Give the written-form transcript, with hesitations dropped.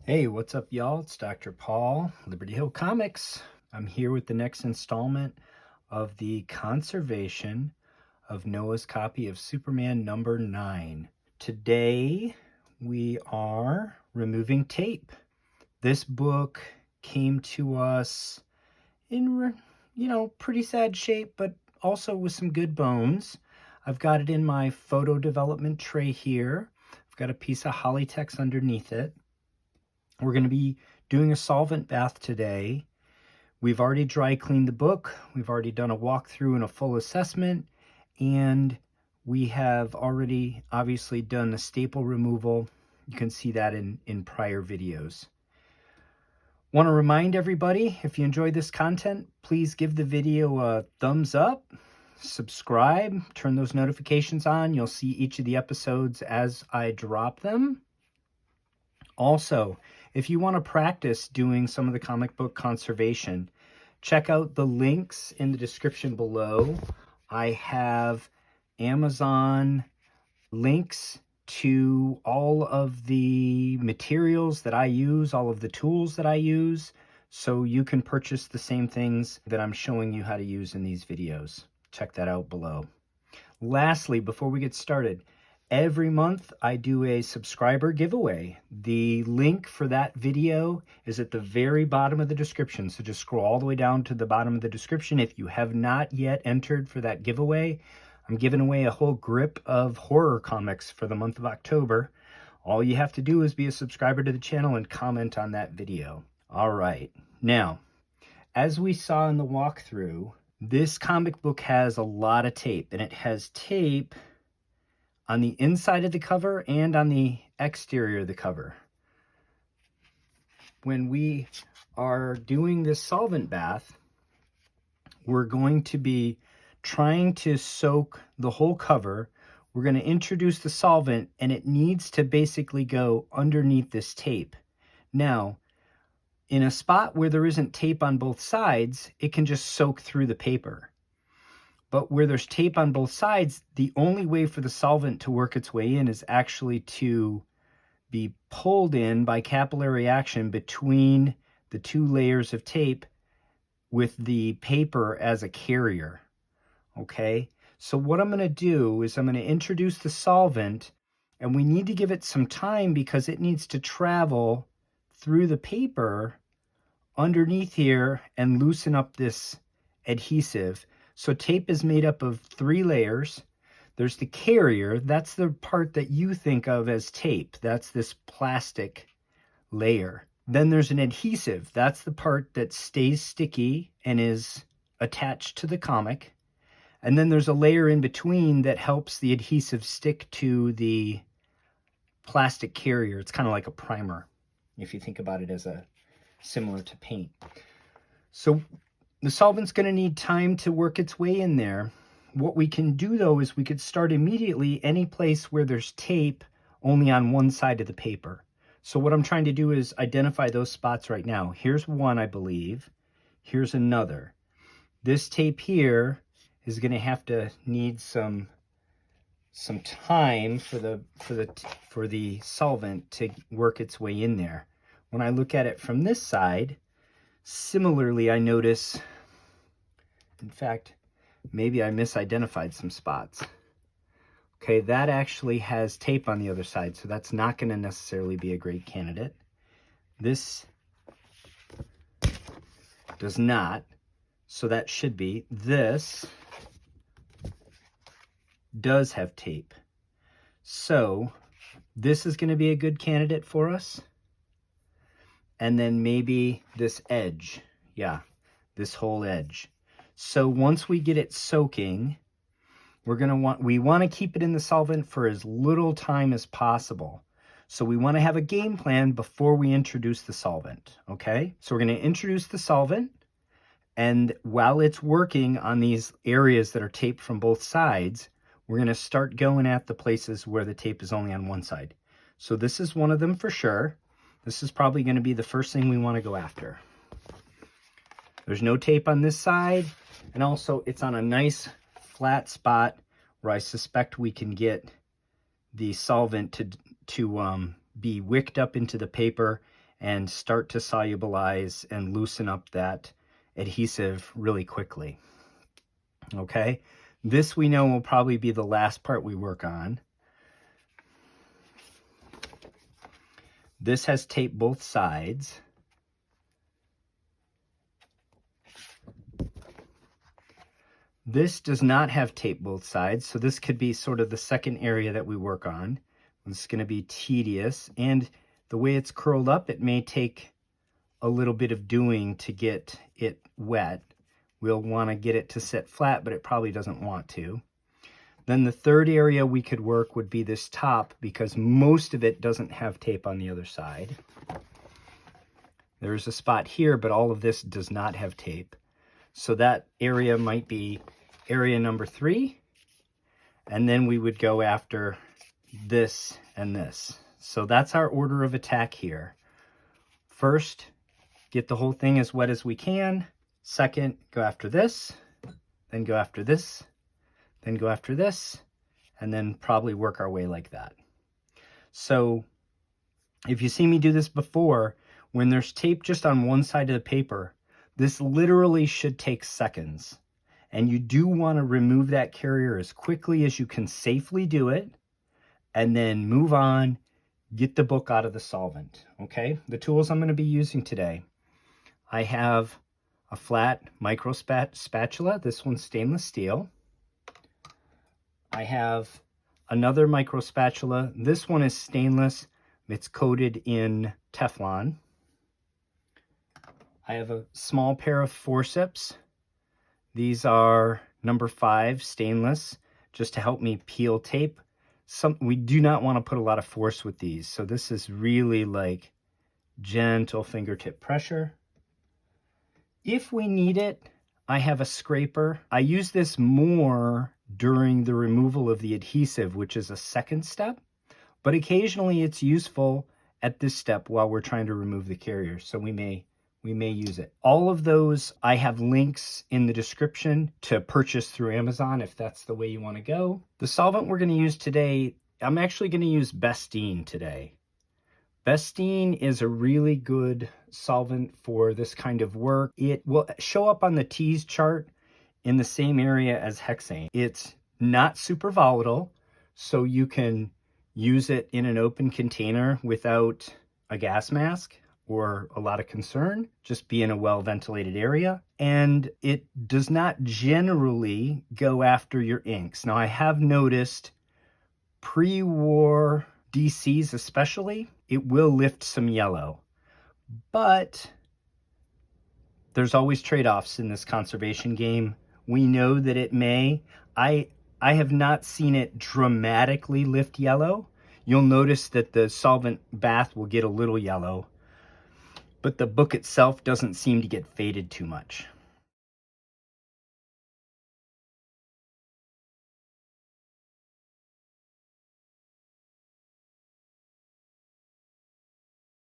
Hey, what's up, y'all? It's Dr. Paul, Liberty Hill Comics. I'm here with the next installment of the conservation of Noah's copy of Superman number 9. Today, we are removing tape. This book came to us in, pretty sad shape, but also with some good bones. I've got it in my photo development tray here. I've got a piece of Hollytex underneath it. We're going to be doing a solvent bath today. We've already dry cleaned the book. We've already done a walkthrough and a full assessment. And we have already obviously done the staple removal. You can see that in prior videos. Want to remind everybody, if you enjoyed this content, please give the video a thumbs up, subscribe, turn those notifications on. You'll see each of the episodes as I drop them. Also, if you want to practice doing some of the comic book conservation, check out the links in the description below. I have Amazon links to all of the materials that I use, all of the tools that I use, so you can purchase the same things that I'm showing you how to use in these videos. Check that out below. Lastly, before we get started, every month I do a subscriber giveaway. The link for that video is at the very bottom of the description. So just scroll all the way down to the bottom of the description. If you have not yet entered for that giveaway, I'm giving away a whole grip of horror comics for the month of October. All you have to do is be a subscriber to the channel and comment on that video. All right. Now, as we saw in the walkthrough, this comic book has a lot of tape, and it has tape on the inside of the cover and on the exterior of the cover. When we are doing this solvent bath, we're going to be trying to soak the whole cover. We're going to introduce the solvent, and it needs to basically go underneath this tape. Now, in a spot where there isn't tape on both sides, it can just soak through the paper. But where there's tape on both sides, the only way for the solvent to work its way in is actually to be pulled in by capillary action between the two layers of tape with the paper as a carrier. Okay, so what I'm going to do is I'm going to introduce the solvent, and we need to give it some time because it needs to travel through the paper underneath here and loosen up this adhesive. So tape is made up of 3 layers. There's the carrier. That's the part that you think of as tape. That's this plastic layer. Then there's an adhesive. That's the part that stays sticky and is attached to the comic. And then there's a layer in between that helps the adhesive stick to the plastic carrier. It's kind of like a primer, if you think about it as a similar to paint. So the solvent's going to need time to work its way in there. What we can do, though, is we could start immediately any place where there's tape only on one side of the paper. So what I'm trying to do is identify those spots right now. Here's one, I believe. Here's another. This tape here is going to have to need some time for the solvent to work its way in there. When I look at it from this side, similarly, I notice, in fact, maybe I misidentified some spots. Okay, that actually has tape on the other side, so that's not going to necessarily be a great candidate. This does not, so that should be. This does have tape. So this is going to be a good candidate for us. And then maybe this edge. Yeah, this whole edge. So once we get it soaking, we want to keep it in the solvent for as little time as possible. So we want to have a game plan before we introduce the solvent, okay? So we're going to introduce the solvent, and while it's working on these areas that are taped from both sides, we're going to start going at the places where the tape is only on one side. So this is one of them for sure. This is probably going to be the first thing we want to go after. There's no tape on this side, and also it's on a nice flat spot where I suspect we can get the solvent to be wicked up into the paper and start to solubilize and loosen up that adhesive really quickly. Okay, this we know will probably be the last part we work on. This has tape both sides. This does not have tape both sides, so this could be sort of the second area that we work on. It's going to be tedious, and the way it's curled up, it may take a little bit of doing to get it wet. We'll want to get it to sit flat, but it probably doesn't want to. Then the third area we could work would be this top, because most of it doesn't have tape on the other side. There's a spot here, but all of this does not have tape. So that area might be area number 3. And then we would go after this and this. So that's our order of attack here. First, get the whole thing as wet as we can. Second, go after this. Then go after this. Then go after this. And then probably work our way like that. So if you see me do this before, when there's tape just on one side of the paper, this literally should take seconds, and you do want to remove that carrier as quickly as you can safely do it, and then move on, get the book out of the solvent, okay? The tools I'm going to be using today, I have a flat micro spatula. This one's stainless steel. I have another micro spatula. This one is stainless. It's coated in Teflon. I have a small pair of forceps. These are number 5 stainless, just to help me peel tape. We do not want to put a lot of force with these, so this is really like gentle fingertip pressure. If we need it, I have a scraper. I use this more during the removal of the adhesive, which is a second step, but occasionally it's useful at this step while we're trying to remove the carrier, so we may use it. All of those, I have links in the description to purchase through Amazon if that's the way you want to go. The solvent we're going to use today, I'm actually going to use Bestine today. Bestine is a really good solvent for this kind of work. It will show up on the T's chart in the same area as hexane. It's not super volatile, so you can use it in an open container without a gas mask or a lot of concern. Just be in a well-ventilated area. And it does not generally go after your inks. Now, I have noticed pre-war DCs especially, it will lift some yellow. But there's always trade-offs in this conservation game. We know that it may. I have not seen it dramatically lift yellow. You'll notice that the solvent bath will get a little yellow, but the book itself doesn't seem to get faded too much.